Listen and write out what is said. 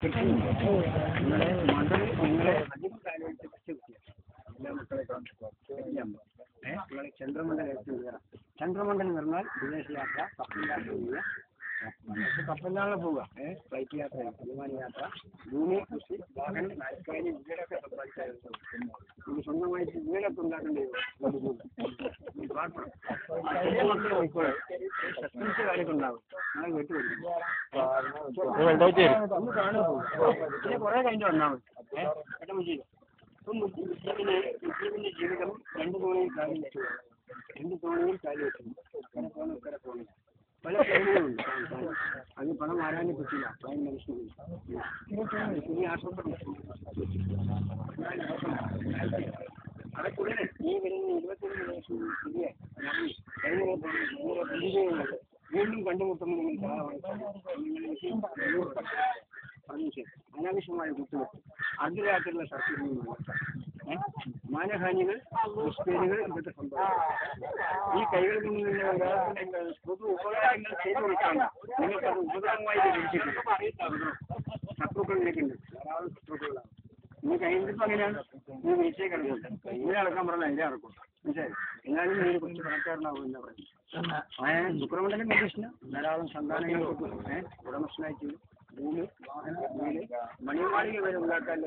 നിങ്ങളെ മണ്ഡലം നിങ്ങളെ അധികം കാലമായിട്ട് എല്ലാ മക്കളെ നിങ്ങളെ ചന്ദ്രമണ്ഡലത്തിൽ കയറാം. ചന്ദ്രമണ്ഡലം എന്ന് പറഞ്ഞാൽ വിദേശയാത്ര, കപ്പലിലാണ് പോവുക. ഫ്ലൈറ്റ് യാത്ര, വിമാന യാത്ര, ഭൂമി കൃഷി, വാഹനം, നാൽക്കാലി, വീടൊക്കെ സമ്പാദിക്കാറുണ്ട്. ഇത് സ്വന്തമായിട്ട് വീടൊക്കെ ഉണ്ടാക്കേണ്ടി വരും. ചെറിയ മക്കൾ പോയിക്കോളെ സസ്പെൻസ് കാര്യമൊക്കെ ഉണ്ടാവും. ഞങ്ങൾ കേട്ടുപിടിക്കും ഒന്ന് കാണാൻ പോകും. പിന്നെ കുറേ കഴിഞ്ഞ് വന്നാൽ മതി. ഏട്ടൻ മുജീബ് ഇപ്പം മുജീബിന്റെ ജീവിതം രണ്ട് തോണിയിൽ കാലി വെച്ചു. അങ്ങനെ പോകുന്ന പല പ്ലെയിനുകളുണ്ട്. അത് പണം ആരാനും പറ്റില്ല. പ്ലെയിൻ മനുഷ്യന് ഇനി ആശുപത്രി അതൊക്കെ ഈ വരുന്ന 21 ലക്ഷം ശരിയായി വീണ്ടും കണ്ടുമുട്ടുമ്പോൾ നിങ്ങൾ അനാവശ്യമായ കുത്തുവെപ്പ്, അർദ്ധരാത്രിയുള്ള സർട്ടിഫിക്കറ്റ്, മാനഹാനികൾ, ദുഷ്പേരുകൾ, ഇതൊക്കെ സംഭവിക്കും. ഈ കൈകളിൽ നിന്ന് പൊതു ഉപകാരങ്ങൾ ചെയ്തു കൊടുക്കാൻ നിങ്ങൾക്കത് ഉപകരണമായി ലഭിച്ചിട്ടുണ്ട്. ശത്രുക്കളിലേക്കുണ്ട്, ധാരാളം ശത്രുക്കളാണ്. നിങ്ങൾക്ക് അതിൻ്റെ അങ്ങനെയാണ് നീ വീഴ്ചയെ കിടക്കും. ഇതിനെ അടക്കാൻ പറഞ്ഞാൽ ഇതിനെ അടക്കും. മനസ്സിലായി? എന്നാലും നീ കുറച്ച് പണക്കാരനാവും എന്നാ പറയുന്നത്. ശുക്രമണ്ഡലം കണ്ടീഷന് ധാരാളം സന്താനങ്ങൾ ഉടമസ്ഥനായിട്ട് ഭൂമി, വാഹനം, വീട്, മണിമാളിക വരെ ഉണ്ടാക്കാൻ